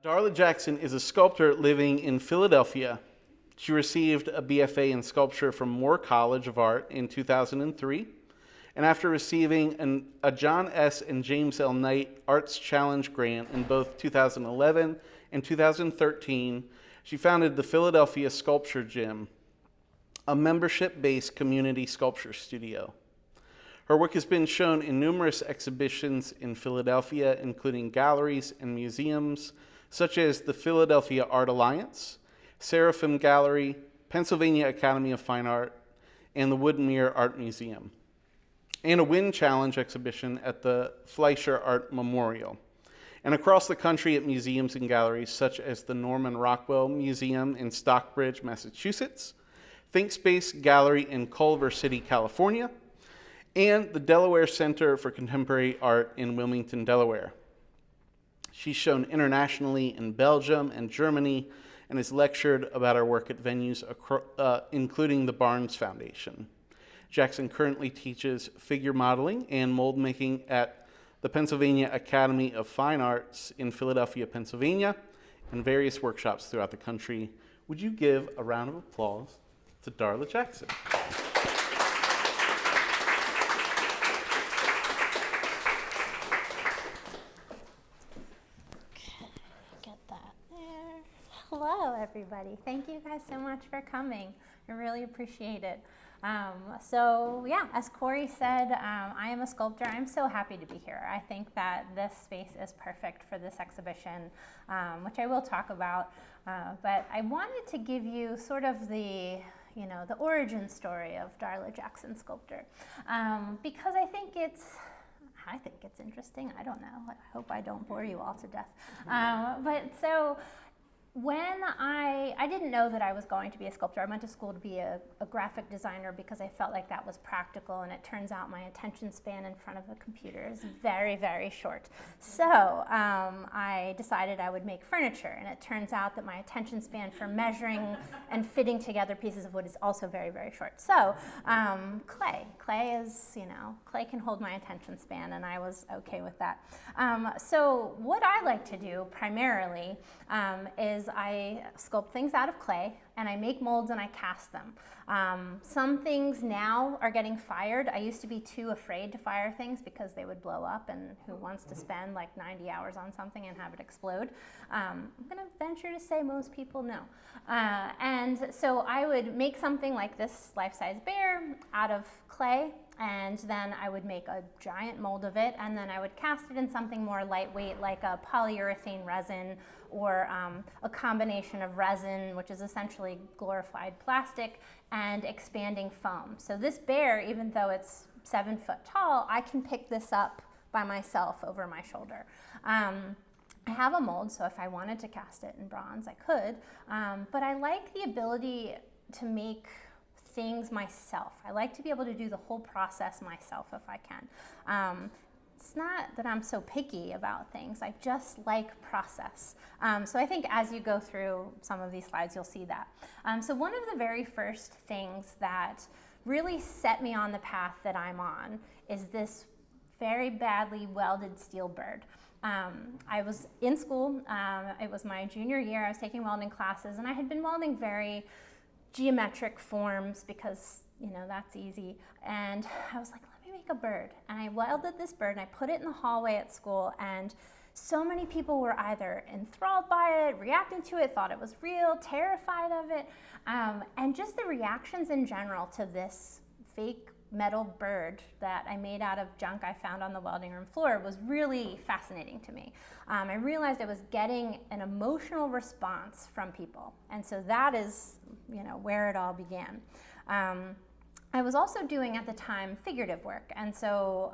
Darla Jackson is a sculptor living in Philadelphia. She received a BFA in sculpture from Moore College of Art in 2003, and after receiving a John S. and James L. Knight Arts Challenge grant in both 2011 and 2013, she founded the Philadelphia Sculpture Gym, a membership-based community sculpture studio. Her work has been shown in numerous exhibitions in Philadelphia, including galleries and museums such as the Philadelphia Art Alliance, Seraphim Gallery, Pennsylvania Academy of Fine Art, and the Woodmere Art Museum, and a Wind Challenge exhibition at the Fleischer Art Memorial, and across the country at museums and galleries such as the Norman Rockwell Museum in Stockbridge, Massachusetts, ThinkSpace Gallery in Culver City, California, and the Delaware Center for Contemporary Art in Wilmington, Delaware. She's shown internationally in Belgium and Germany and has lectured about her work at venues including the Barnes Foundation. Jackson currently teaches figure modeling and mold making at the Pennsylvania Academy of Fine Arts in Philadelphia, Pennsylvania, and various workshops throughout the country. Would you give a round of applause to Darla Jackson? Hello, everybody. Thank you guys so much for coming. I really appreciate it. As Corey said, I am a sculptor. I'm so happy to be here. I think that this space is perfect for this exhibition, which I will talk about. But I wanted to give you sort of the origin story of Darla Jackson Sculptor, because I think it's interesting. I don't know. I hope I don't bore you all to death. When I didn't know that I was going to be a sculptor. I went to school to be a graphic designer because I felt like that was practical, and it turns out my attention span in front of a computer is very, very short. So I decided I would make furniture, and it turns out that my attention span for measuring and fitting together pieces of wood is also very, very short. So clay can hold my attention span, and I was okay with that. So what I like to do primarily is I sculpt things out of clay, and I make molds and I cast them. Some things now are getting fired. I used to be too afraid to fire things because they would blow up, and who wants to spend like 90 hours on something and have it explode? I'm going to venture to say most people no. And so I would make something like this life-size bear out of clay, and then I would make a giant mold of it, and then I would cast it in something more lightweight like a polyurethane resin, or a combination of resin, which is essentially glorified plastic, and expanding foam. So this bear, even though it's 7 foot tall, I can pick this up by myself over my shoulder. I have a mold, so if I wanted to cast it in bronze, I could, but I like the ability to make things myself. I like to be able to do the whole process myself if I can. It's not that I'm so picky about things, I just like process. So I think as you go through some of these slides, you'll see that. So one of the very first things that really set me on the path that I'm on is this very badly welded steel bird. I was in school, it was my junior year, I was taking welding classes, and I had been welding very geometric forms because, that's easy. And I was like, let me make a bird. And I welded this bird and I put it in the hallway at school, and so many people were either enthralled by it, reacting to it, thought it was real, terrified of it. And just the reactions in general to this fake metal bird that I made out of junk I found on the welding room floor was really fascinating to me. I realized I was getting an emotional response from people, and so that is, where it all began. I was also doing at the time figurative work, and so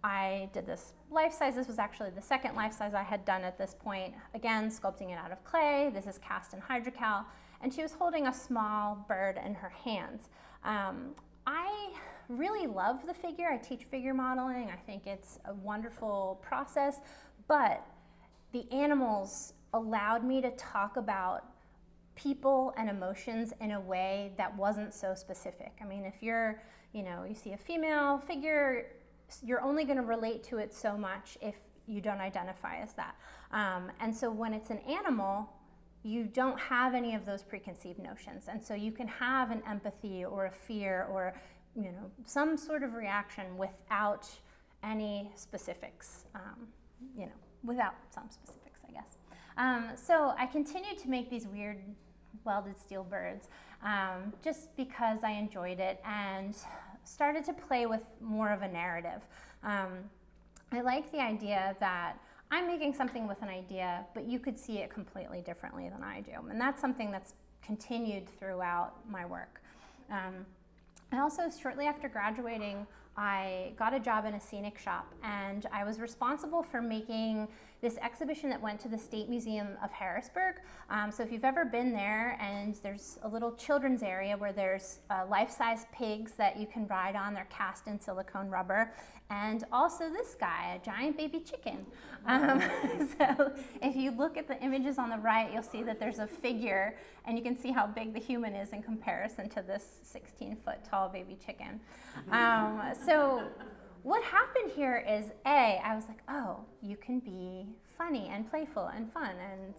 I did this life size. This was actually the second life size I had done at this point. Again, sculpting it out of clay. This is cast in hydrocal, and she was holding a small bird in her hands. I really love the figure. I teach figure modeling. I think it's a wonderful process, but the animals allowed me to talk about people and emotions in a way that wasn't so specific. I mean, if you're, you see a female figure, you're only going to relate to it so much if you don't identify as that. And so when it's an animal, you don't have any of those preconceived notions. And so you can have an empathy or a fear or, some sort of reaction without any specifics, without some specifics, I guess. So I continued to make these weird welded steel birds just because I enjoyed it and started to play with more of a narrative. I like the idea that I'm making something with an idea, but you could see it completely differently than I do. And that's something that's continued throughout my work. I also, shortly after graduating, I got a job in a scenic shop, and I was responsible for making this exhibition that went to the State Museum of Harrisburg. So if you've ever been there, and there's a little children's area where there's life-size pigs that you can ride on. They're cast in silicone rubber. And also this guy, a giant baby chicken. So if you look at the images on the right, you'll see that there's a figure, and you can see how big the human is in comparison to this 16-foot tall baby chicken. So what happened here is, I was like, oh, you can be funny and playful and fun and,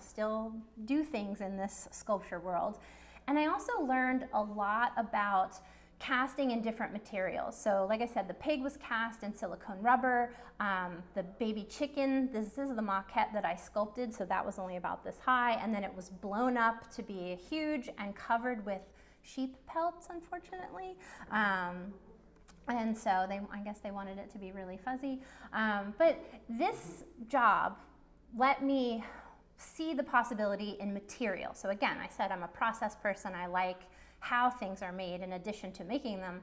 still do things in this sculpture world. And I also learned a lot about casting in different materials. So like I said, the pig was cast in silicone rubber. The baby chicken, this is the maquette that I sculpted, so that was only about this high, and then it was blown up to be huge and covered with sheep pelts, unfortunately. And so I guess they wanted it to be really fuzzy. But this job let me see the possibility in material. So again, I said I'm a process person. I like how things are made in addition to making them.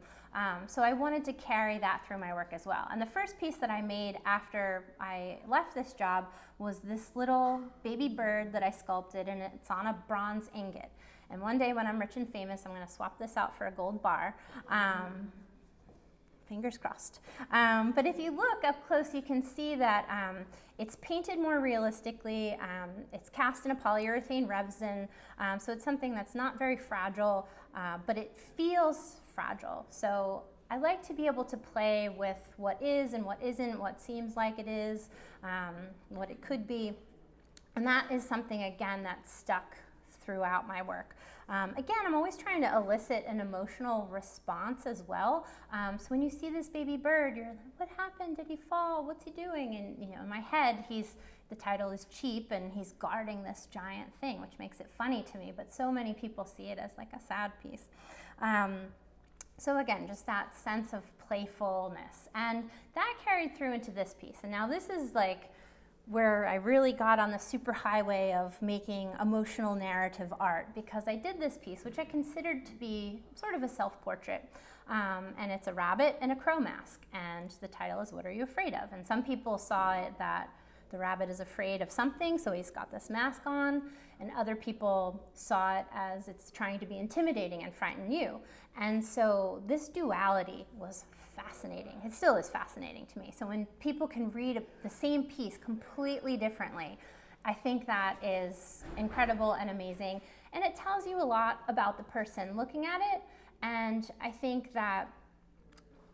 So I wanted to carry that through my work as well. And the first piece that I made after I left this job was this little baby bird that I sculpted, and it's on a bronze ingot. And one day when I'm rich and famous, I'm gonna swap this out for a gold bar. Fingers crossed. But if you look up close, you can see that it's painted more realistically. It's cast in a polyurethane resin, so it's something that's not very fragile, but it feels fragile. So I like to be able to play with what is and what isn't, what seems like it is, what it could be. And that is something, again, that's stuck throughout my work. Again, I'm always trying to elicit an emotional response as well. So when you see this baby bird, you're like, what happened? Did he fall? What's he doing? And in my head, the title is cheap, and he's guarding this giant thing, which makes it funny to me, but so many people see it as like a sad piece. So again, just that sense of playfulness. And that carried through into this piece. And now this is like where I really got on the superhighway of making emotional narrative art, because I did this piece, which I considered to be sort of a self-portrait. And it's a rabbit in a crow mask. And the title is, What Are You Afraid Of? And some people saw it that the rabbit is afraid of something, so he's got this mask on. And other people saw it as it's trying to be intimidating and frighten you. And so this duality was fascinating. It still is fascinating to me. So when people can read the same piece completely differently, I think that is incredible and amazing. And it tells you a lot about the person looking at it. And I think that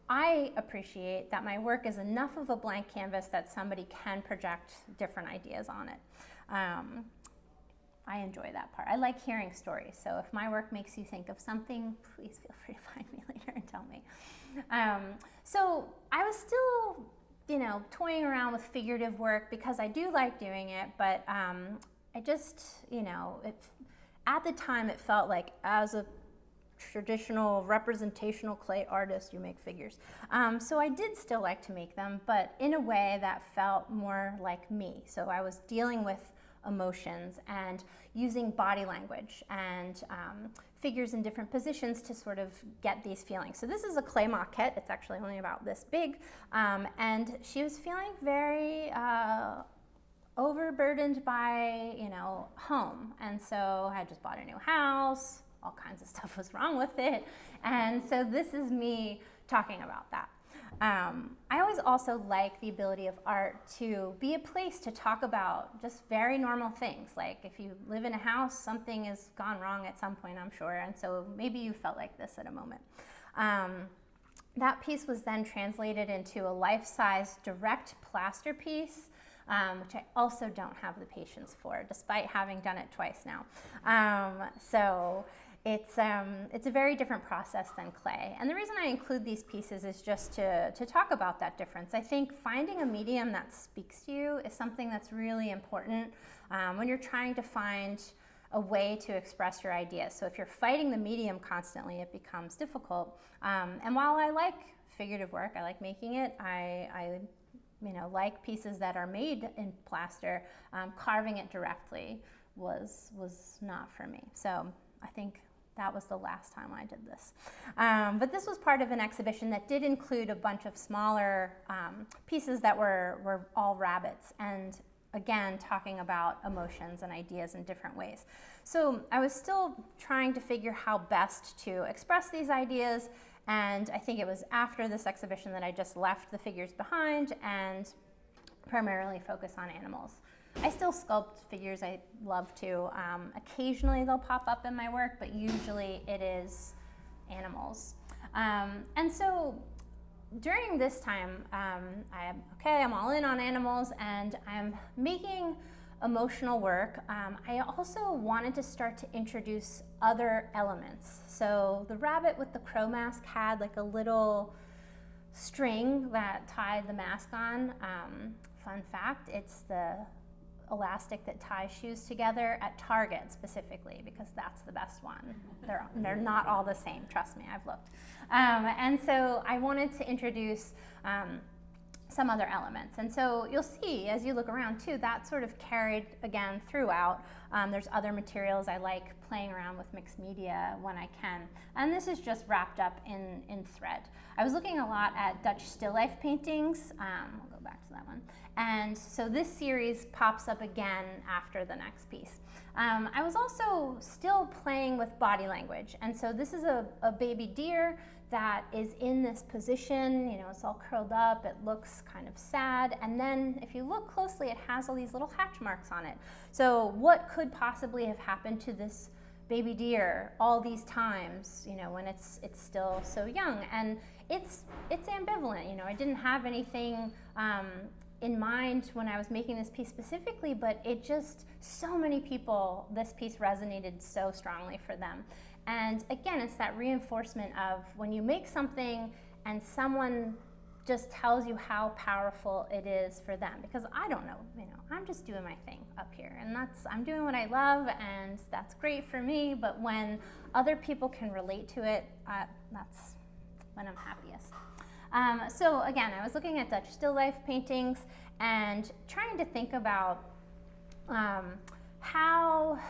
I appreciate that my work is enough of a blank canvas that somebody can project different ideas on it. I enjoy that part. I like hearing stories. So if my work makes you think of something, please feel free to find me later and tell me. So I was still, toying around with figurative work because I do like doing it, but I just, at the time it felt like as a traditional representational clay artist, you make figures. So I did still like to make them, but in a way that felt more like me. So I was dealing with emotions and using body language and figures in different positions to sort of get these feelings. So this is a clay maquette. It's actually only about this big. And she was feeling very overburdened by, home. And so I just bought a new house. All kinds of stuff was wrong with it. And so this is me talking about that. I always also like the ability of art to be a place to talk about just very normal things. Like if you live in a house, something has gone wrong at some point, I'm sure. And so maybe you felt like this at a moment. that piece was then translated into a life-size direct plaster piece, which I also don't have the patience for, despite having done it twice now. So it's a very different process than clay. And the reason I include these pieces is just to talk about that difference. I think finding a medium that speaks to you is something that's really important when you're trying to find a way to express your ideas. So if you're fighting the medium constantly, it becomes difficult. And while I like figurative work, I like making it, I like pieces that are made in plaster, carving it directly was not for me. So I think that was the last time I did this. But this was part of an exhibition that did include a bunch of smaller pieces that were all rabbits, and again, talking about emotions and ideas in different ways. So I was still trying to figure how best to express these ideas, and I think it was after this exhibition that I just left the figures behind and primarily focus on animals. I still sculpt figures, I love to. Occasionally they'll pop up in my work, but usually it is animals. And so during this time, I'm all in on animals and I'm making emotional work. I also wanted to start to introduce other elements. So the rabbit with the crow mask had like a little string that tied the mask on. Fun fact, it's the elastic that ties shoes together at Target specifically, because that's the best one. They're not all the same, trust me, I've looked. And so I wanted to introduce some other elements. And so you'll see as you look around too, that sort of carried again throughout. There's other materials. I like playing around with mixed media when I can. And this is just wrapped up in thread. I was looking a lot at Dutch still life paintings. We'll go back to that one. And so this series pops up again after the next piece. I was also still playing with body language. And so this is a baby deer that is in this position, it's all curled up, it looks kind of sad, and then if you look closely, it has all these little hatch marks on it. So what could possibly have happened to this baby deer all these times, when it's still so young? And it's ambivalent, I didn't have anything in mind when I was making this piece specifically, but it just, so many people, this piece resonated so strongly for them. And again, it's that reinforcement of when you make something and someone just tells you how powerful it is for them. Because I don't know, I'm just doing my thing up here, and I'm doing what I love, and that's great for me. But when other people can relate to it, that's when I'm happiest. So again, I was looking at Dutch still life paintings and trying to think about how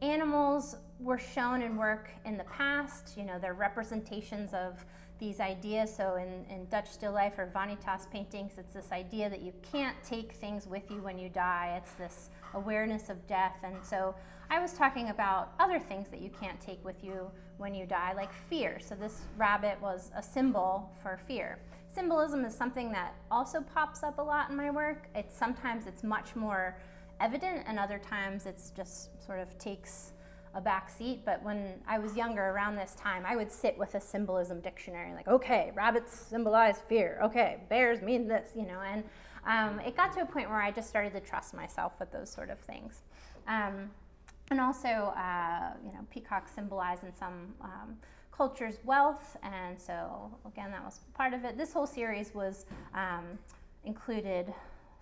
animals were shown in work in the past, they're representations of these ideas. So in Dutch still life or vanitas paintings, it's this idea that you can't take things with you when you die. It's this awareness of death. And so I was talking about other things that you can't take with you when you die, like fear. So this rabbit was a symbol for fear. Symbolism is something that also pops up a lot in my work. Sometimes it's much more evident, and other times it's just sort of takes a back seat. But when I was younger, around this time, I would sit with a symbolism dictionary, like, okay, rabbits symbolize fear, okay, bears mean this, and it got to a point where I just started to trust myself with those sort of things. And also, peacocks symbolize in some cultures wealth, and so again, that was part of it. This whole series was included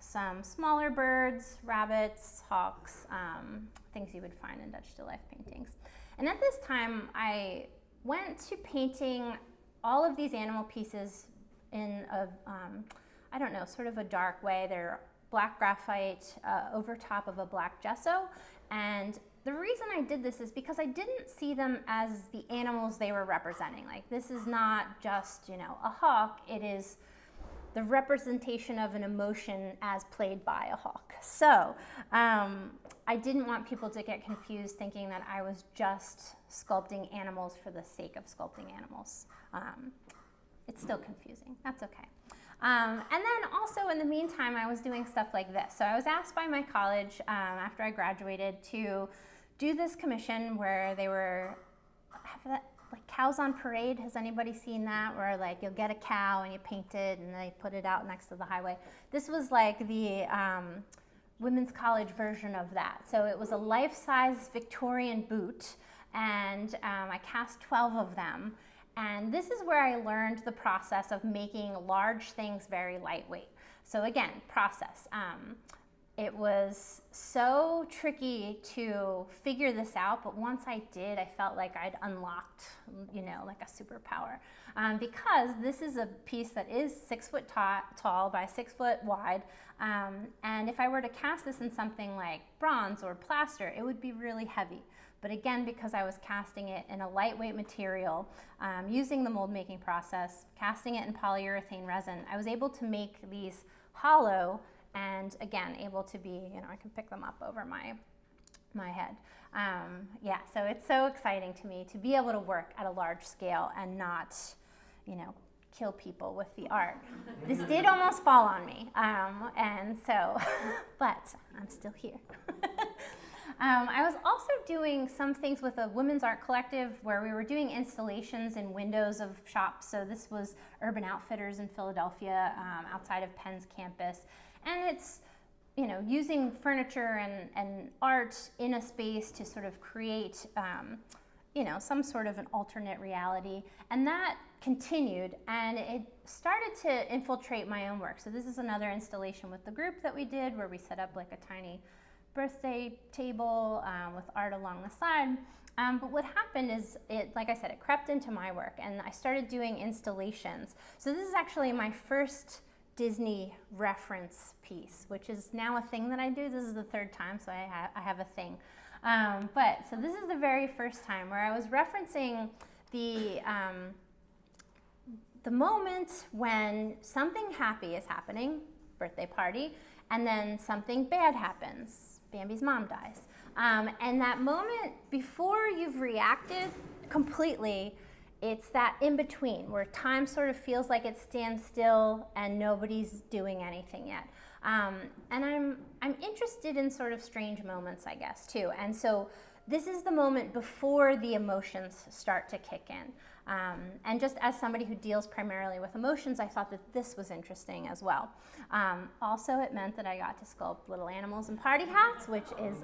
some smaller birds, rabbits, hawks, things you would find in Dutch still life paintings. And at this time, I went to painting all of these animal pieces in a, sort of a dark way. They're black graphite over top of a black gesso. And the reason I did this is because I didn't see them as the animals they were representing. Like, this is not just, a hawk. It is the representation of an emotion as played by a hawk. So I didn't want people to get confused thinking that I was just sculpting animals for the sake of sculpting animals. It's still confusing. That's okay. And then also in the meantime, I was doing stuff like this. So I was asked by my college after I graduated to do this commission where they were like Cows on Parade. Has anybody seen that? Where like you'll get a cow and you paint it and they put it out next to the highway. This was like the women's college version of that. So it was a life-size Victorian boot, and I cast 12 of them. And this is where I learned the process of making large things very lightweight. So again, process. It was so tricky to figure this out, but once I did, I felt like I'd unlocked, like a superpower. Because this is a piece that is 6 foot tall by 6 foot wide. And if I were to cast this in something like bronze or plaster, it would be really heavy. But again, because I was casting it in a lightweight material, using the mold making process, casting it in polyurethane resin, I was able to make these hollow and again, able to be, I can pick them up over my head. So it's so exciting to me to be able to work at a large scale and not, kill people with the art. This did almost fall on me, but I'm still here. I was also doing some things with a women's art collective where we were doing installations in windows of shops. So this was Urban Outfitters in Philadelphia, outside of Penn's campus. And it's, using furniture and art in a space to sort of create, some sort of an alternate reality. And that continued, and it started to infiltrate my own work. So this is another installation with the group that we did where we set up like a tiny birthday table with art along the side. But what happened is, like I said, it crept into my work, and I started doing installations. So this is actually my first Disney reference piece, which is now a thing that I do. This is the 3rd time, so I have a thing. So this is the very first time where I was referencing the moment when something happy is happening, birthday party, and then something bad happens. Bambi's mom dies. And that moment before you've reacted completely, it's that in between where time sort of feels like it stands still and nobody's doing anything yet. And I'm interested in sort of strange moments, I guess, too. And so this is the moment before the emotions start to kick in. And just as somebody who deals primarily with emotions, I thought that this was interesting as well. Also, it meant that I got to sculpt little animals in party hats, which is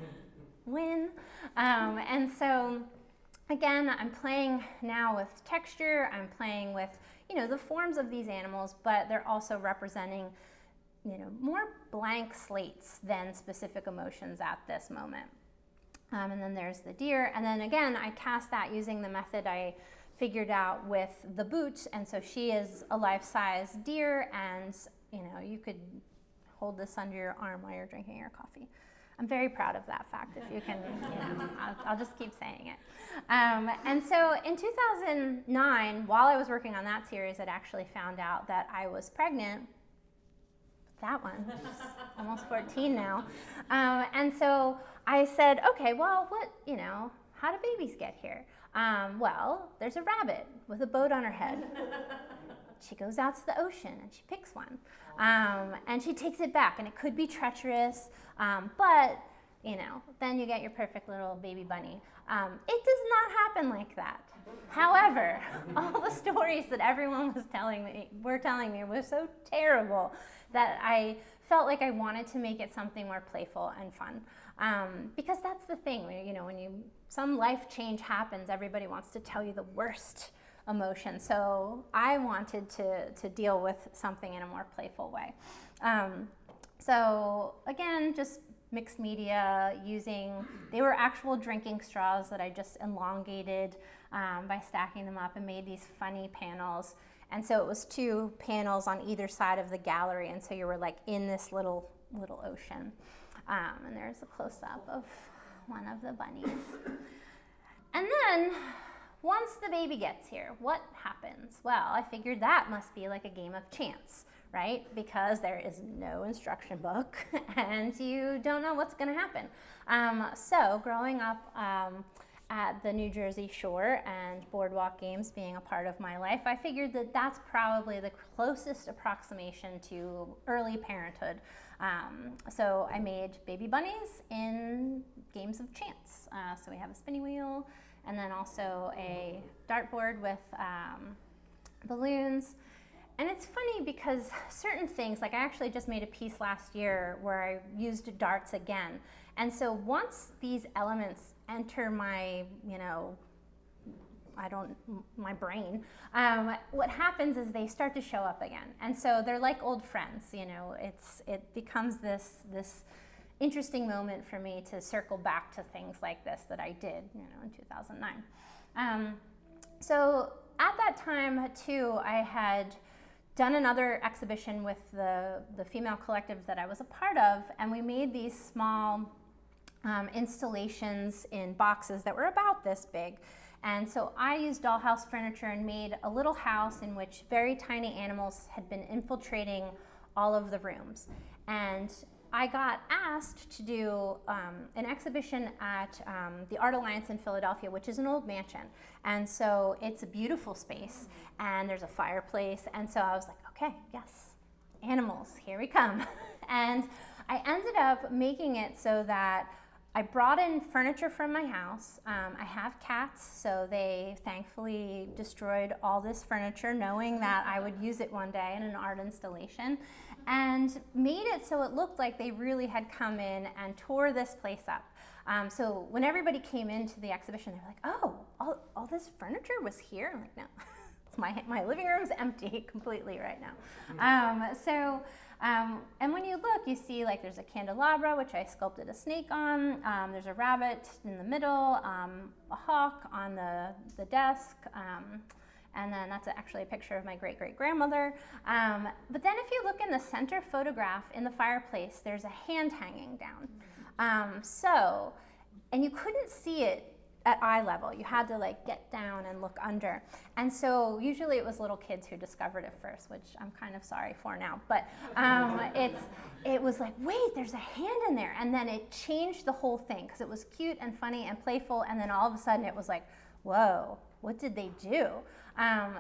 win. And so, again, I'm playing now with texture. I'm playing with, the forms of these animals, but they're also representing, more blank slates than specific emotions at this moment. And then there's the deer. And then again, I cast that using the method I figured out with the boot. And so she is a life-size deer, and, you could hold this under your arm while you're drinking your coffee. I'm very proud of that fact, if you can, I'll just keep saying it. And so in 2009, while I was working on that series, I'd actually found out that I was pregnant. That one, she's almost 14 now. And so I said, okay, well, how do babies get here? Well, there's a rabbit with a boat on her head. She goes out to the ocean and she picks one. And she takes it back, and it could be treacherous, but, then you get your perfect little baby bunny. It does not happen like that. However, all the stories that everyone were telling me were so terrible that I felt like I wanted to make it something more playful and fun. Because that's the thing, when some life change happens, everybody wants to tell you the worst emotion. So I wanted to deal with something in a more playful way. So again, just mixed media they were actual drinking straws that I just elongated by stacking them up and made these funny panels. And so it was 2 panels on either side of the gallery, and so you were like in this little ocean. And there's a close-up of one of the bunnies. And then, once the baby gets here, what happens? Well, I figured that must be like a game of chance, right? Because there is no instruction book and you don't know what's going to happen. So growing up at the New Jersey shore and boardwalk games being a part of my life, I figured that that's probably the closest approximation to early parenthood. So I made baby bunnies in games of chance. So we have a spinning wheel, and then also a dartboard with balloons. And it's funny because certain things, like I actually just made a piece last year where I used darts again. And so once these elements enter my, my brain, what happens is they start to show up again. And so they're like old friends, it becomes this interesting moment for me to circle back to things like this that I did, in 2009. So at that time too, I had done another exhibition with the female collective that I was a part of, and we made these small installations in boxes that were about this big. And so I used dollhouse furniture and made a little house in which very tiny animals had been infiltrating all of the rooms. And I got asked to do an exhibition at the Art Alliance in Philadelphia, which is an old mansion. And so it's a beautiful space, and there's a fireplace. And so I was like, okay, yes, animals, here we come. And I ended up making it so that I brought in furniture from my house. I have cats, so they thankfully destroyed all this furniture, knowing that I would use it one day in an art installation, and made it so it looked like they really had come in and tore this place up. So when everybody came into the exhibition, they were like, oh, all this furniture was here? I'm like, no, it's my living room's empty completely right now. And when you look, you see like there's a candelabra, which I sculpted a snake on. There's a rabbit in the middle, a hawk on the desk. And then that's actually a picture of my great-great-grandmother. But then if you look in the center photograph in the fireplace, there's a hand hanging down. And you couldn't see it at eye level. You had to like get down and look under. And so usually it was little kids who discovered it first, which I'm kind of sorry for now. But it was like, wait, there's a hand in there. And then it changed the whole thing because it was cute and funny and playful. And then all of a sudden it was like, whoa, what did they do?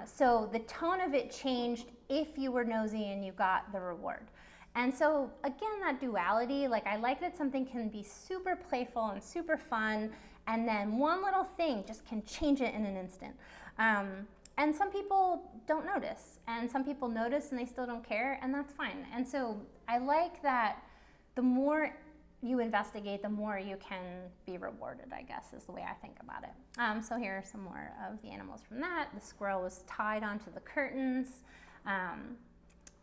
So the tone of it changed if you were nosy and you got the reward. And so again, that duality, like I like that something can be super playful and super fun, and then one little thing just can change it in an instant. And some people don't notice, and some people notice and they still don't care, and that's fine. And so I like that the more you investigate, the more you can be rewarded, I guess, is the way I think about it. So here are some more of the animals from that. The squirrel was tied onto the curtains.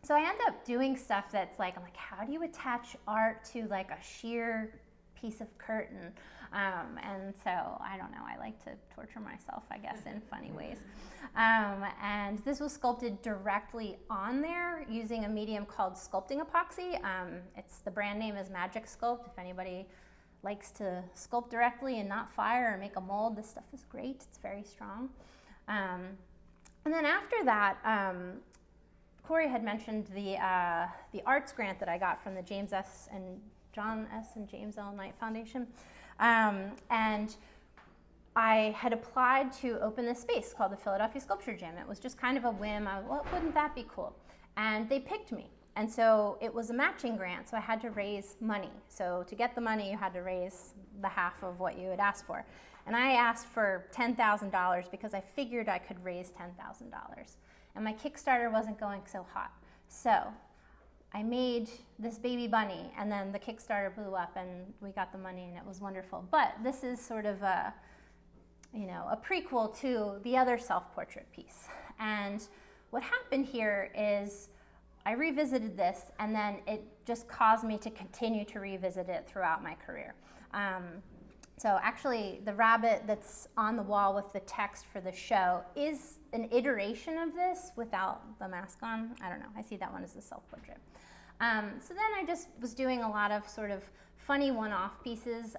So I end up doing stuff that's like, I'm like, how do you attach art to like a sheer piece of curtain? And so, I don't know, I like to torture myself, I guess, in funny ways. And this was sculpted directly on there using a medium called sculpting epoxy. The brand name is Magic Sculpt. If anybody likes to sculpt directly and not fire or make a mold, this stuff is great. It's very strong. And then after that, Corey had mentioned the arts grant that I got from the John S. and James L. Knight Foundation. And I had applied to open this space called the Philadelphia Sculpture Gym. It was just kind of a whim. Well, wouldn't that be cool? And they picked me. And so it was a matching grant, so I had to raise money. So to get the money, you had to raise the half of what you had asked for. And I asked for $10,000 because I figured I could raise $10,000. And my Kickstarter wasn't going so hot. So I made this baby bunny, and then the Kickstarter blew up, and we got the money, and it was wonderful. But this is sort of a prequel to the other self-portrait piece. And what happened here is I revisited this, and then it just caused me to continue to revisit it throughout my career. So actually, the rabbit that's on the wall with the text for the show is an iteration of this without the mask on. I don't know. I see that one as a self-portrait. So then I just was doing a lot of sort of funny one-off pieces.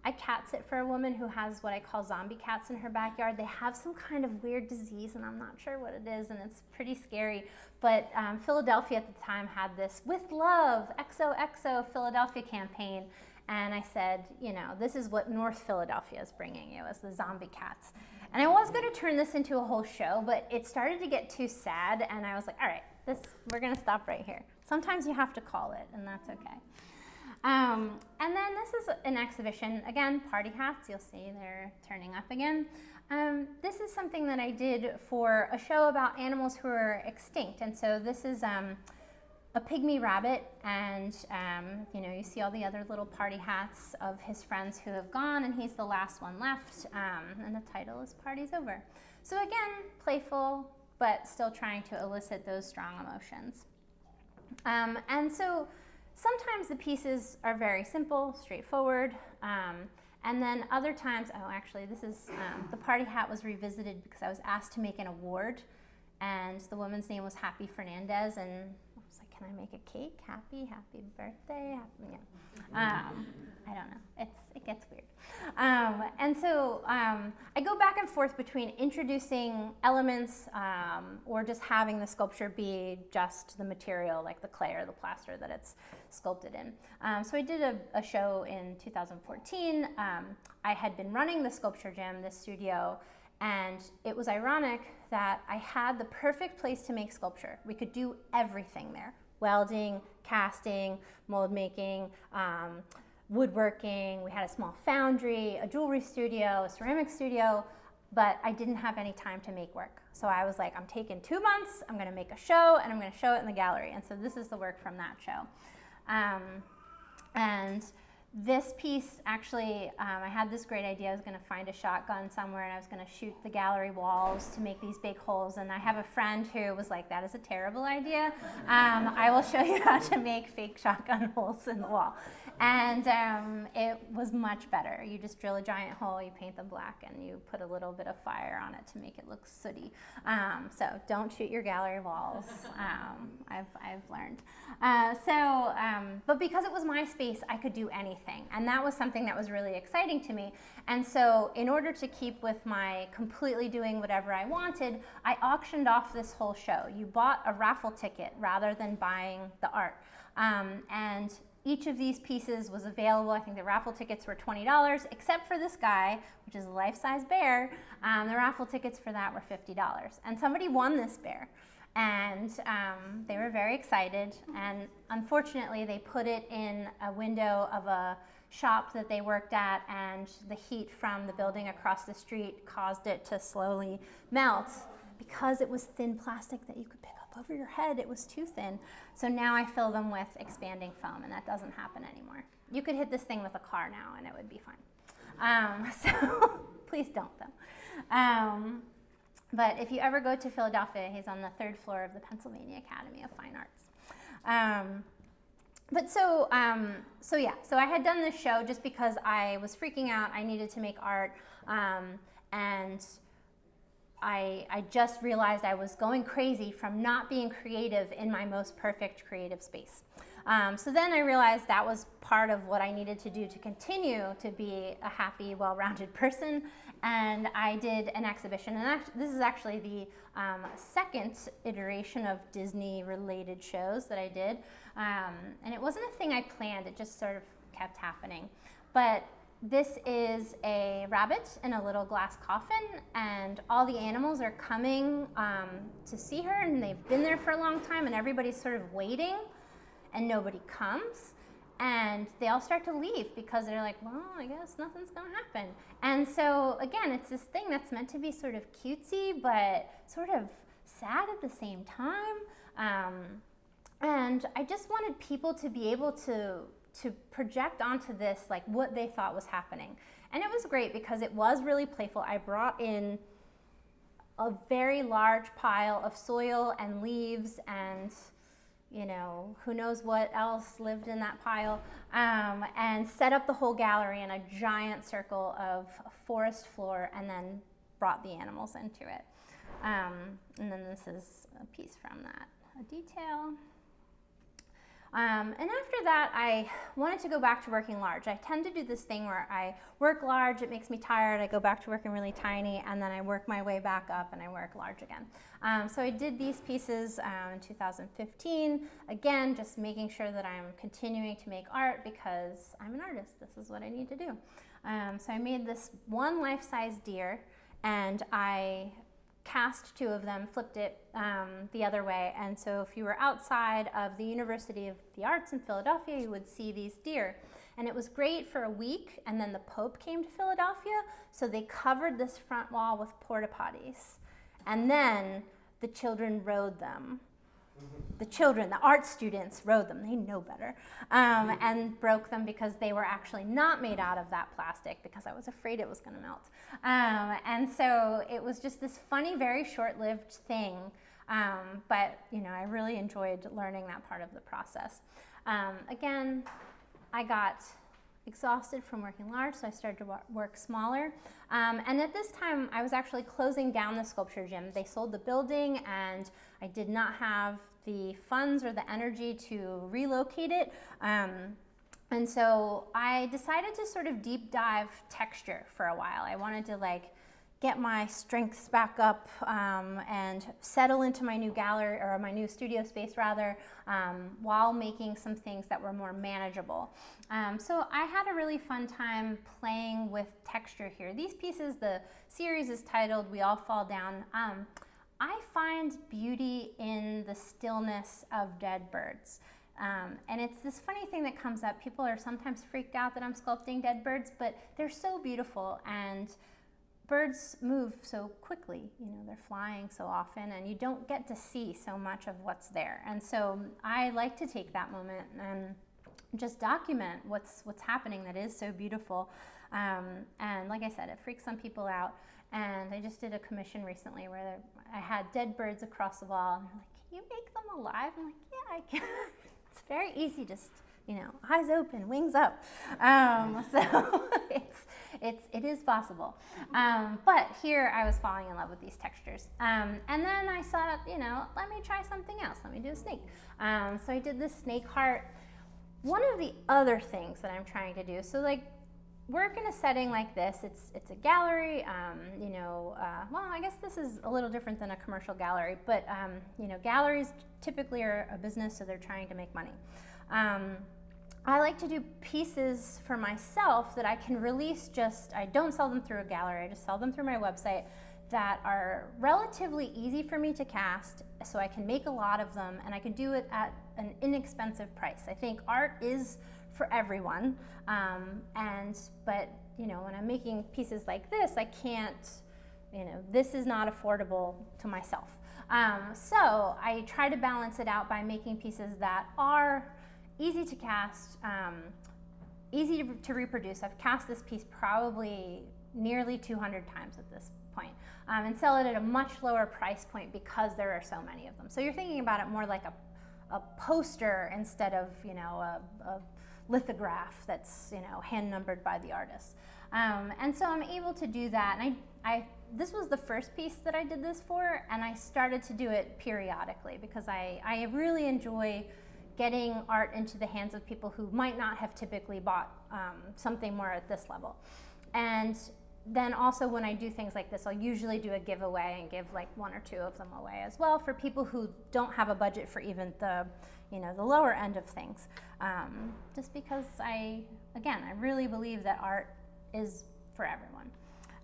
I cat sit for a woman who has what I call zombie cats in her backyard. They have some kind of weird disease, and I'm not sure what it is, and it's pretty scary. But Philadelphia at the time had this With Love, XOXO Philadelphia campaign. And I said, this is what North Philadelphia is bringing you, as the zombie cats. And I was going to turn this into a whole show, but it started to get too sad, and I was like, all right, we're going to stop right here. Sometimes you have to call it, and that's okay. And then this is an exhibition, again, party hats. You'll see they're turning up again. This is something that I did for a show about animals who are extinct. And so this is a pygmy rabbit, and you see all the other little party hats of his friends who have gone, and he's the last one left. And the title is Party's Over. So again, playful, but still trying to elicit those strong emotions. And so sometimes the pieces are very simple, straightforward, and then other times, actually this is, the party hat was revisited because I was asked to make an award, and the woman's name was Happy Fernandez, and I was like, can I make a cake? Happy birthday, I don't know, it gets weird. And so I go back and forth between introducing elements or just having the sculpture be just the material, like the clay or the plaster that it's sculpted in. So I did a show in 2014. I had been running the sculpture gym, this studio, and it was ironic that I had the perfect place to make sculpture. We could do everything there: welding, casting, mold making, woodworking. We had a small foundry, a jewelry studio, a ceramic studio, but I didn't have any time to make work. So I was like, I'm taking 2 months, I'm gonna make a show, and I'm gonna show it in the gallery. And so this is the work from that show. And this piece, actually, I had this great idea. I was gonna find a shotgun somewhere, and I was gonna shoot the gallery walls to make these big holes. And I have a friend who was like, that is a terrible idea. I will show you how to make fake shotgun holes in the wall. And it was much better. You just drill a giant hole, you paint them black, and you put a little bit of fire on it to make it look sooty. So don't shoot your gallery walls, I've learned. But because it was my space, I could do anything. And that was something that was really exciting to me. And so in order to keep with my completely doing whatever I wanted, I auctioned off this whole show. You bought a raffle ticket rather than buying the art. And each of these pieces was available. I think the raffle tickets were $20, except for this guy, which is a life-size bear. The raffle tickets for that were $50. And somebody won this bear. And they were very excited. And unfortunately, they put it in a window of a shop that they worked at, and the heat from the building across the street caused it to slowly melt. Because it was thin plastic that you could pick up over your head, it was too thin. So now I fill them with expanding foam, and that doesn't happen anymore. You could hit this thing with a car now, and it would be fine. So please don't, though. But if you ever go to Philadelphia, he's on the 3rd floor of the Pennsylvania Academy of Fine Arts. So I had done this show just because I was freaking out. I needed to make art, and I just realized I was going crazy from not being creative in my most perfect creative space. So then I realized that was part of what I needed to do to continue to be a happy, well-rounded person. And I did an exhibition, and this is actually the second iteration of Disney-related shows that I did. And it wasn't a thing I planned, it just sort of kept happening. But this is a rabbit in a little glass coffin, and all the animals are coming to see her, and they've been there for a long time, and everybody's sort of waiting, and nobody comes. And they all start to leave because they're like, well, I guess nothing's gonna happen. And so again, it's this thing that's meant to be sort of cutesy, but sort of sad at the same time. And I just wanted people to be able to project onto this like what they thought was happening. And it was great because it was really playful. I brought in a very large pile of soil and leaves and who knows what else lived in that pile, and set up the whole gallery in a giant circle of forest floor, and then brought the animals into it. And then this is a piece from that, a detail. And after that, I wanted to go back to working large. I tend to do this thing where I work large, it makes me tired, I go back to working really tiny, and then I work my way back up and I work large again. So I did these pieces in 2015, again, just making sure that I'm continuing to make art because I'm an artist, this is what I need to do. So I made this one life-size deer, and I cast 2 of them, flipped it the other way. And so if you were outside of the University of the Arts in Philadelphia, you would see these deer. And it was great for a week, and then the Pope came to Philadelphia, so they covered this front wall with porta potties. And then the children rode them. The art students rode them, they know better, and broke them because they were actually not made out of that plastic, because I was afraid it was going to melt. And so it was just this funny, very short-lived thing, but I really enjoyed learning that part of the process. Again, I got exhausted from working large, so I started to work smaller. And at this time, I was actually closing down the sculpture gym. They sold the building, and I did not have the funds or the energy to relocate it. And so I decided to sort of deep dive texture for a while. I wanted to get my strengths back up and settle into my new gallery, or my new studio space rather, while making some things that were more manageable. So I had a really fun time playing with texture here. These pieces, the series is titled We All Fall Down. I find beauty in the stillness of dead birds. And it's this funny thing that comes up. People are sometimes freaked out that I'm sculpting dead birds, but they're so beautiful, and birds move so quickly, they're flying so often, and you don't get to see so much of what's there. And so I like to take that moment and just document what's happening that is so beautiful. And like I said, it freaks some people out. And I just did a commission recently where I had dead birds across the wall, and they're like, "Can you make them alive?" I'm like, "Yeah, I can." It's very easy, just eyes open, wings up. So it is possible. But here I was falling in love with these textures. And then I thought, let me try something else. Let me do a snake. So I did this snake heart. One of the other things that I'm trying to do, so work in a setting like this, it's a gallery, well, I guess this is a little different than a commercial gallery, but galleries typically are a business, so they're trying to make money. I like to do pieces for myself that I can release I don't sell them through a gallery, I just sell them through my website, that are relatively easy for me to cast, so I can make a lot of them, and I can do it at an inexpensive price. I think art is for everyone, but when I'm making pieces like this, I can't, this is not affordable to myself. So I try to balance it out by making pieces that are easy to cast, easy to reproduce. I've cast this piece probably nearly 200 times at this point, and sell it at a much lower price point because there are so many of them. So you're thinking about it more like a poster instead of a lithograph that's hand numbered by the artist. And so I'm able to do that. And this was the first piece that I did this for, and I started to do it periodically because I really enjoy getting art into the hands of people who might not have typically bought something more at this level. And then also when I do things like this, I'll usually do a giveaway and give 1 or 2 of them away as well for people who don't have a budget for even the lower end of things. Just because I really believe that art is for everyone.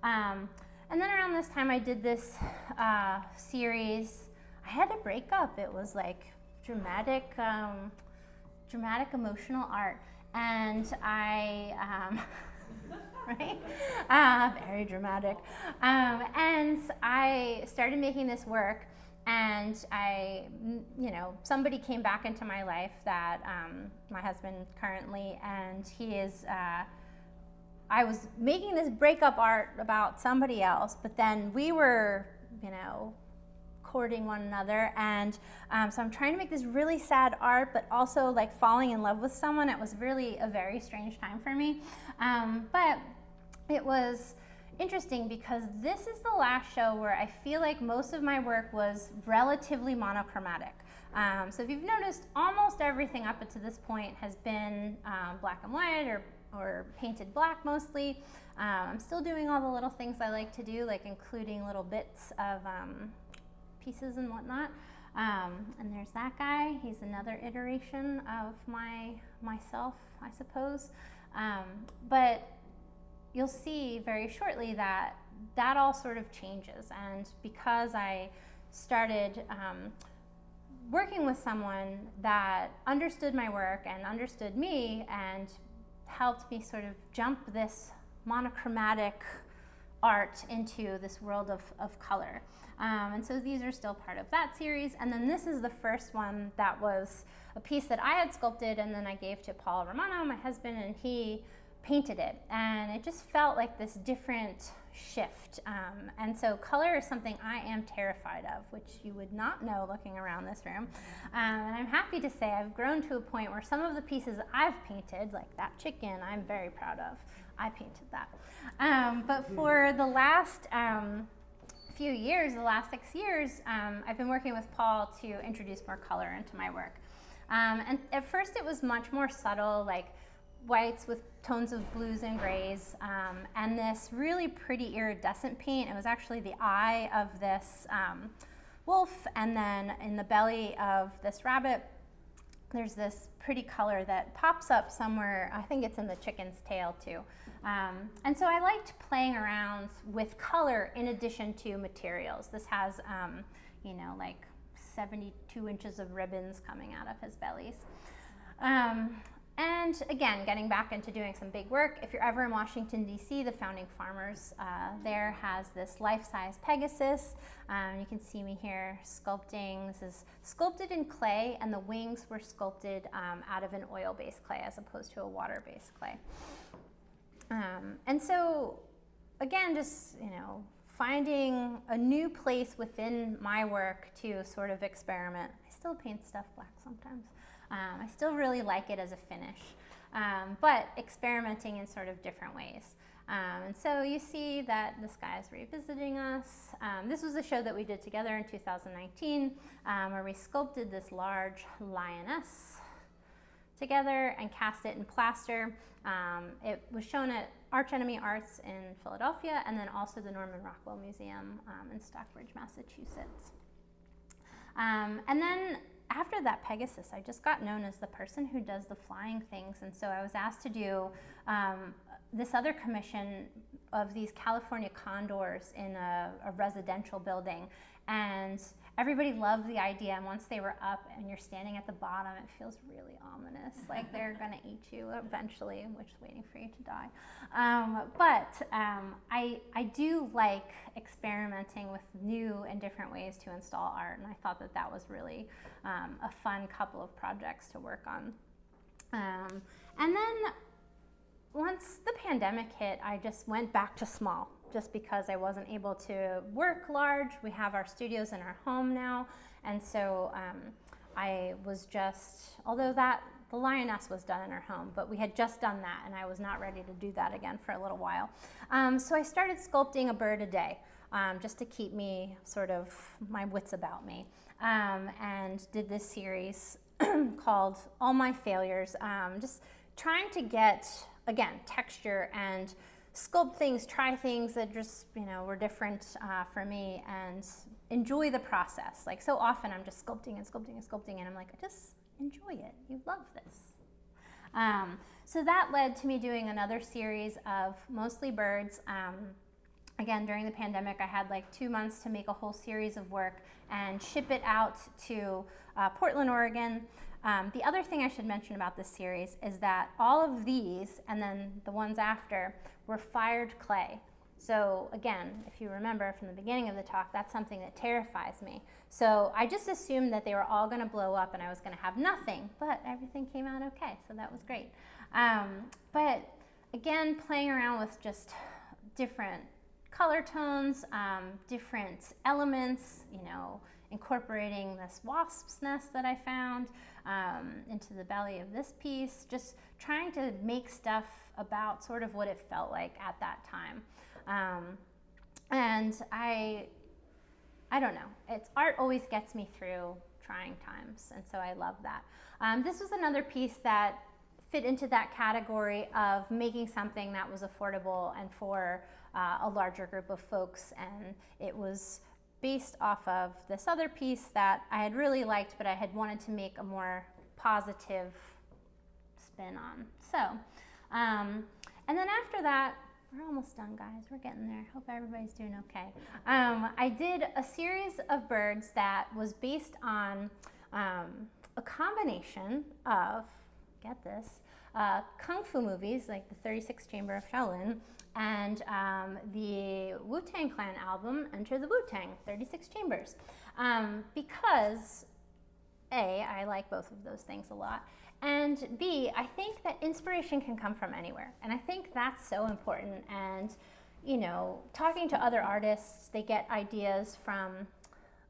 And then around this time I did this series. I had to break up. It was dramatic emotional art, and I right, very dramatic, and I started making this work, and somebody came back into my life that my husband currently, and he is I was making this breakup art about somebody else, but then we were courting one another, and so I'm trying to make this really sad art, but also falling in love with someone. It was really a very strange time for me, but it was interesting because this is the last show where I feel like most of my work was relatively monochromatic. So if you've noticed, almost everything up to this point has been black and white or painted black mostly. I'm still doing all the little things I like to do, including little bits of pieces and whatnot. And there's that guy. He's another iteration of myself, I suppose. But you'll see very shortly that that all sort of changes. And because I started working with someone that understood my work and understood me and helped me sort of jump this monochromatic art into this world of color. And so these are still part of that series. And then this is the first one that was a piece that I had sculpted and then I gave to Paul Romano, my husband, and he painted it. And it just felt like this different shift. And so color is something I am terrified of, which you would not know looking around this room. And I'm happy to say I've grown to a point where some of the pieces I've painted, like that chicken, I'm very proud of. I painted that. But for the last few years, the last 6 years, I've been working with Paul to introduce more color into my work. And at first it was much more subtle, like whites with tones of blues and grays, and this really pretty iridescent paint. It was actually the eye of this wolf, and then in the belly of this rabbit, there's this pretty color that pops up somewhere. I think it's in the chicken's tail too. And so I liked playing around with color in addition to materials. This has, like 72 inches of ribbons coming out of his bellies. And again, getting back into doing some big work, if you're ever in Washington, D.C., the Founding Farmers there has this life-size Pegasus. You can see me here sculpting. This is sculpted in clay, and the wings were sculpted out of an oil-based clay as opposed to a water-based clay. And so, again, just, finding a new place within my work to sort of experiment. I still paint stuff black sometimes. I still really like it as a finish, but experimenting in sort of different ways. And so you see that the sky is revisiting us. This was a show that we did together in 2019, where we sculpted this large lioness together and cast it in plaster. It was shown at Arch Enemy Arts in Philadelphia, and then also the Norman Rockwell Museum in Stockbridge, Massachusetts. And then after that Pegasus, I just got known as the person who does the flying things, and so I was asked to do this other commission of these California condors in a residential building, and everybody loved the idea. And once they were up and you're standing at the bottom, it feels really ominous, like they're gonna eat you eventually, which is waiting for you to die. But I do like experimenting with new and different ways to install art, and I thought that that was really a fun couple of projects to work on. And then once the pandemic hit, I just went back to small, just because I wasn't able to work large. We have our studios in our home now, and so I was just, although the lioness was done in our home, but we had just done that, and I was not ready to do that again for a little while. So I started sculpting a bird a day, just to keep me sort of my wits about me, and did this series called All My Failures, just trying to get, again, texture and sculpt things, try things that just, were different for me, and enjoy the process. Like, so often I'm just sculpting and sculpting and sculpting, and I'm like, just enjoy it. You love this. So that led to me doing another series of mostly birds. Again, during the pandemic, I had like 2 months to make a whole series of work and ship it out to Portland, Oregon. The other thing I should mention about this series is that all of these, and then the ones after, were fired clay. So again, if you remember from the beginning of the talk, that's something that terrifies me. So I just assumed that they were all going to blow up and I was going to have nothing, but everything came out okay, so that was great. But again, playing around with just different color tones, different elements, incorporating this wasp's nest that I found into the belly of this piece, just trying to make stuff about sort of what it felt like at that time. And I don't know, art always gets me through trying times, and so I love that. This was another piece that fit into that category of making something that was affordable and for a larger group of folks, and it was based off of this other piece that I had really liked, but I had wanted to make a more positive spin on. So, and then after that, We're almost done, guys. We're getting there. Hope everybody's doing okay. I did a series of birds that was based on a combination of, get this, kung fu movies like the 36 Chamber of Shaolin and the Wu-Tang Clan album, Enter the Wu-Tang, 36 Chambers. Because A, I like both of those things a lot, and B, I think that inspiration can come from anywhere. And I think that's so important. And, you know, talking to other artists, they get ideas from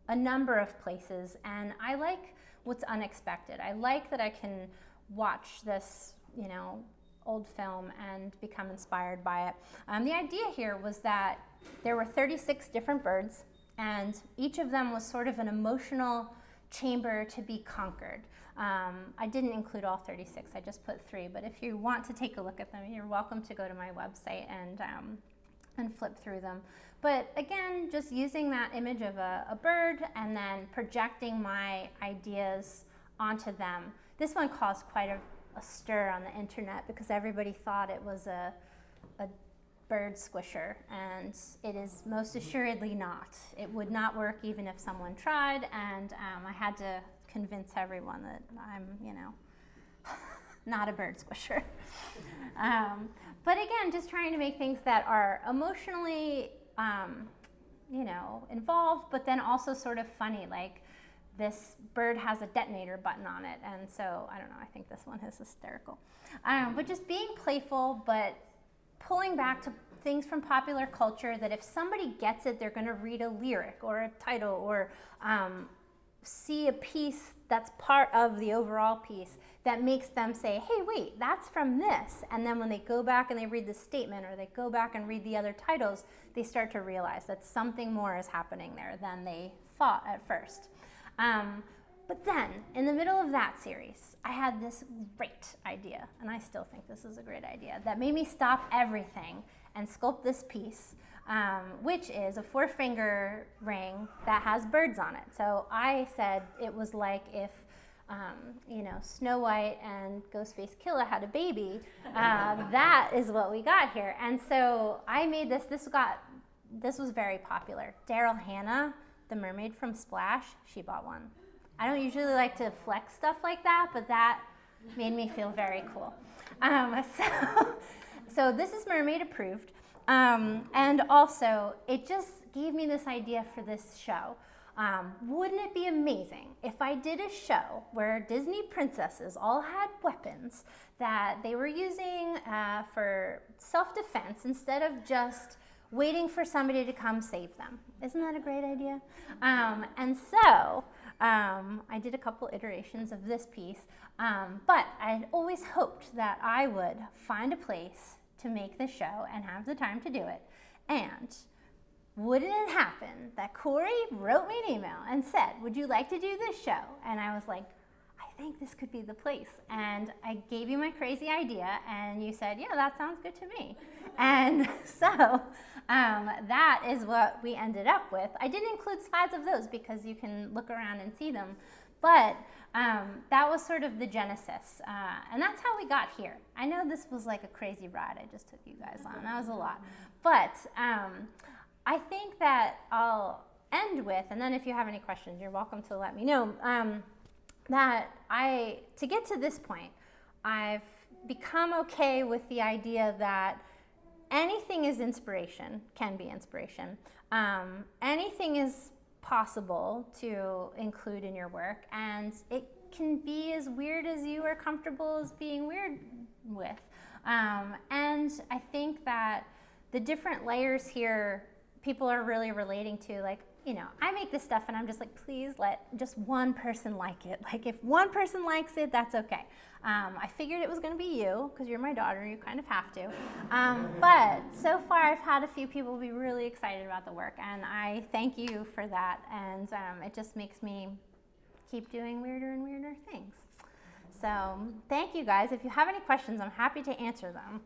a number of places. And I like what's unexpected. I like that I can watch this, you know, old film and become inspired by it. The idea here was that there were 36 different birds, and each of them was sort of an emotional chamber to be conquered. I didn't include all 36, I just put 3, but if you want to take a look at them, you're welcome to go to my website and flip through them. But again, just using that image of a bird and then projecting my ideas onto them. This one caused quite a stir on the internet because everybody thought it was a bird squisher, and it is most assuredly not. It would not work even if someone tried, and I had to convince everyone that I'm, you know, not a bird squisher. But again, just trying to make things that are emotionally, you know, involved, but then also sort of funny, like this bird has a detonator button on it, and so, I don't know, I think this one is hysterical. But just being playful, but pulling back to things from popular culture that if somebody gets it, they're gonna read a lyric or a title or see a piece that's part of the overall piece that makes them say, hey, wait, that's from this. And then when they go back and they read the statement or they go back and read the other titles, they start to realize that something more is happening there than they thought at first. But then, in the middle of that series, I had this great idea, and I still think this is a great idea, that made me stop everything and sculpt this piece, which is a 4-finger ring that has birds on it. So I said it was like if, you know, Snow White and Ghostface Killah had a baby. That is what we got here. And so I made this. This was very popular. Daryl Hannah, the mermaid from Splash, she bought one. I don't usually like to flex stuff like that, but that made me feel very cool. So this is mermaid approved. And also, it just gave me this idea for this show. Wouldn't it be amazing if I did a show where Disney princesses all had weapons that they were using for self-defense instead of just waiting for somebody to come save them? Isn't that a great idea? And so I did a couple iterations of this piece, but I had always hoped that I would find a place to make the show and have the time to do it. And wouldn't it happen that Corey wrote me an email and said, would you like to do this show? And I was like, I think this could be the place. And I gave you my crazy idea, and you said, yeah, that sounds good to me. And so that is what we ended up with. I didn't include slides of those because you can look around and see them. But that was sort of the genesis. And that's how we got here. I know this was like a crazy ride I just took you guys on. That was a lot. But I think that I'll end with, and then if you have any questions, you're welcome to let me know, that to get to this point, I've become okay with the idea that anything is inspiration, can be inspiration. Anything is possible to include in your work, and it can be as weird as you are comfortable as being weird with. And I think that the different layers here, people are really relating to, like, you know, I make this stuff and I'm just like, please let just one person like it. Like, if one person likes it, that's okay. I figured it was going to be you because you're my daughter, you kind of have to. But so far I've had a few people be really excited about the work, and I thank you for that. And it just makes me keep doing weirder and weirder things. So thank you guys. If you have any questions, I'm happy to answer them.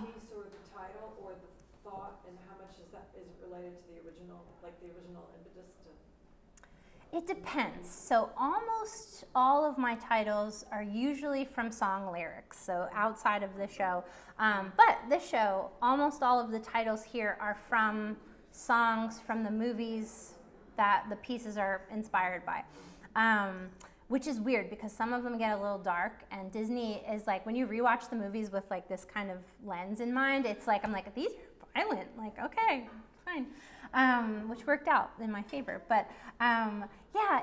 piece or the title or the thought, and how much is it related to the original, like the original impetus to? It depends. So almost all of my titles are usually from song lyrics, so outside of the show. But this show, almost all of the titles here are from songs from the movies that the pieces are inspired by. Which is weird because some of them get a little dark, and Disney is like, when you rewatch the movies with like this kind of lens in mind, it's like, I'm like, these are violent, like, okay, fine. Which worked out in my favor. But yeah,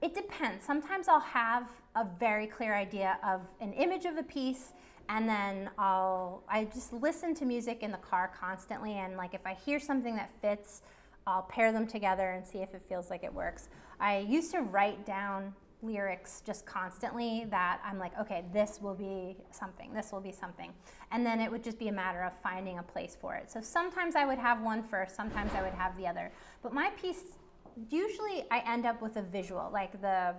it depends. Sometimes I'll have a very clear idea of an image of a piece, and then I just listen to music in the car constantly, and like if I hear something that fits, I'll pair them together and see if it feels like it works. I used to write down lyrics just constantly that I'm like, okay, this will be something, this will be something. And then it would just be a matter of finding a place for it. So sometimes I would have one first, sometimes I would have the other. But my piece, usually I end up with a visual, like the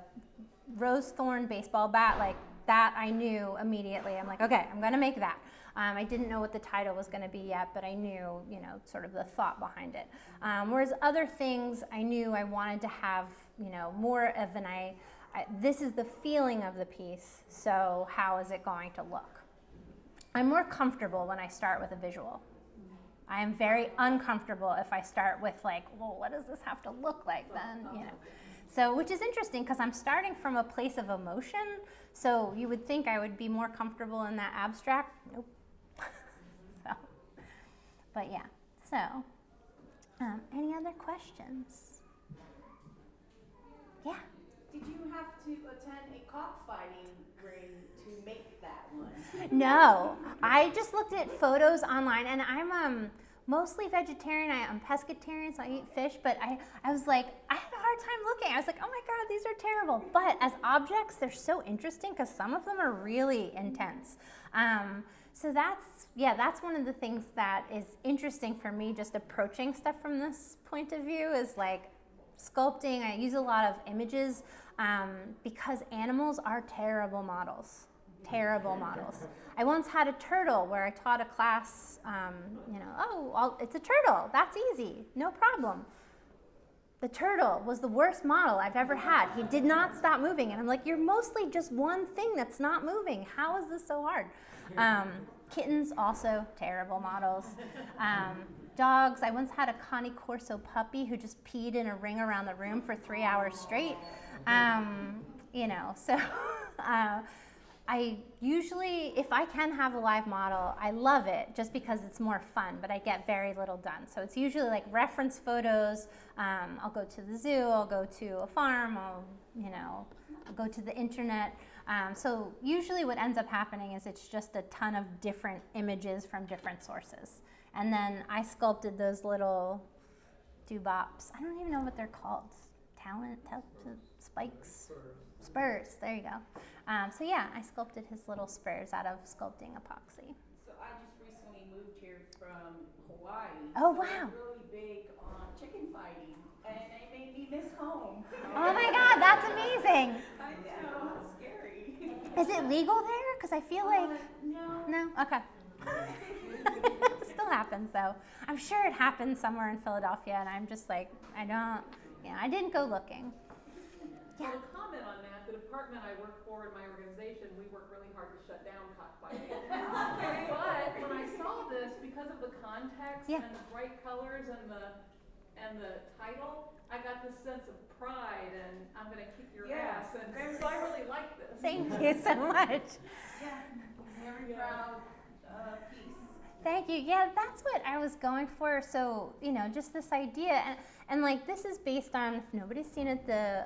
rose thorn baseball bat, like that I knew immediately. I'm like, okay, I'm gonna make that. I didn't know what the title was going to be yet, but I knew, sort of the thought behind it. Whereas other things, I knew I wanted to have, more of this is the feeling of the piece, so how is it going to look? I'm more comfortable when I start with a visual. I am very uncomfortable if I start with like, well, what does this have to look like then, So, which is interesting because I'm starting from a place of emotion, so you would think I would be more comfortable in that abstract. Nope. But yeah, so any other questions? Yeah. Did you have to attend a cockfighting ring to make that one? No, I just looked at photos online, and I'm mostly vegetarian. I'm pescatarian, so I eat fish, but I was like, I had a hard time looking. I was like, oh my God, these are terrible. But as objects, they're so interesting because some of them are really intense. So that's one of the things that is interesting for me, just approaching stuff from this point of view, is like sculpting. I use a lot of images because animals are terrible models. Terrible models. I once had a turtle where I taught a class, it's a turtle, that's easy, no problem. The turtle was the worst model I've ever had. He did not stop moving, and I'm like, you're mostly just one thing that's not moving. How is this so hard? Kittens, also terrible models. Dogs, I once had a Connie Corso puppy who just peed in a ring around the room for 3 hours straight. I usually, if I can have a live model, I love it just because it's more fun, but I get very little done. So it's usually like reference photos. I'll go to the zoo, I'll go to a farm, I'll go to the internet. So usually what ends up happening is it's just a ton of different images from different sources. And then I sculpted those little doobops. I don't even know what they're called. Spikes? Spurs, there you go. So yeah, I sculpted his little spurs out of sculpting epoxy. So I just recently moved here from Hawaii. Oh, so wow. I'm really big on chicken fighting, and they made me miss home. Oh my God, that's amazing. I know, it's scary. Is it legal there? Because I feel like... No. No? Okay. Still happens though. I'm sure it happens somewhere in Philadelphia, and I'm just like, I didn't go looking. Yeah. So to comment on that, the department I work for in my organization, we work really hard to shut down cockfighting. But when I saw this, because of the context and the bright colors and the title, I got this sense of pride and I'm going to kick your ass. And so I really like this. Thank you so much. Yeah, very proud piece. Thank you. Yeah, that's what I was going for. So, just this idea. And like, this is based on, if nobody's seen it, the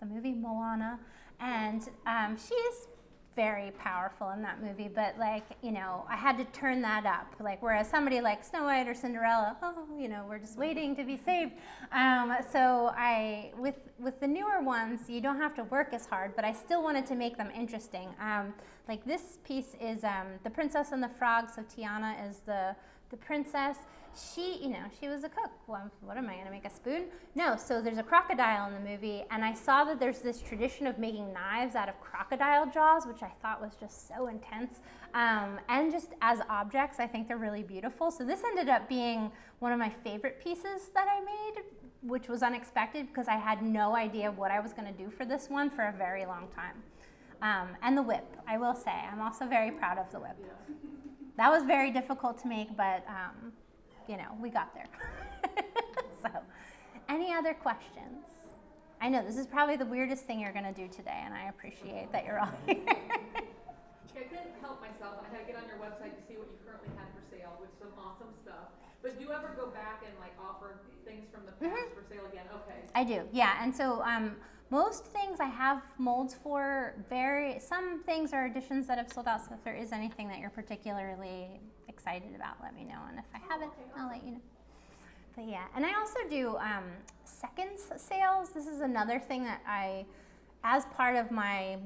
movie Moana. And she is very powerful in that movie. But like, I had to turn that up. Like, whereas somebody like Snow White or Cinderella, we're just waiting to be saved. So with the newer ones, you don't have to work as hard, but I still wanted to make them interesting. Like this piece is The Princess and the Frog, so Tiana is the the princess, she was a cook. Well, what am I going to make, a spoon? No, so there's a crocodile in the movie, and I saw that there's this tradition of making knives out of crocodile jaws, which I thought was just so intense. And just as objects, I think they're really beautiful. So this ended up being one of my favorite pieces that I made, which was unexpected because I had no idea what I was going to do for this one for a very long time. And the whip, I will say, I'm also very proud of the whip. That was very difficult to make, but we got there. So, any other questions? I know this is probably the weirdest thing you're going to do today, and I appreciate that you're all here. I couldn't help myself. I had to get on your website to see what you currently had for sale, which is some awesome stuff. But do you ever go back and offer things from the past for sale again? Okay. I do, yeah. And so most things I have molds for. Some things are additions that have sold out. So if there is anything that you're particularly excited about, let me know. And if I haven't, I'll let you know. But yeah, and I also do seconds sales. This is another thing that as part of my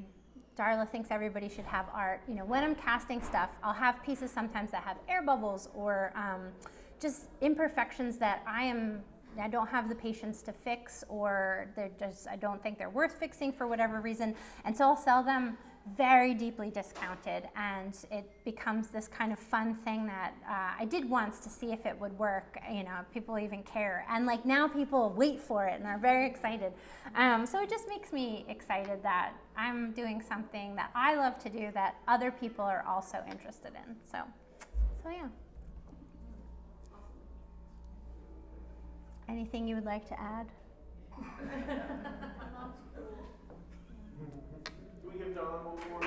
Darla thinks everybody should have art. When I'm casting stuff, I'll have pieces sometimes that have air bubbles or just imperfections that I don't have the patience to fix, or I don't think they're worth fixing for whatever reason. And so I'll sell them very deeply discounted, and it becomes this kind of fun thing that I did once to see if it would work, people even care. And now people wait for it and are very excited. So it just makes me excited that I'm doing something that I love to do that other people are also interested in. So yeah. Anything you would like to add? Can we give Darla one more?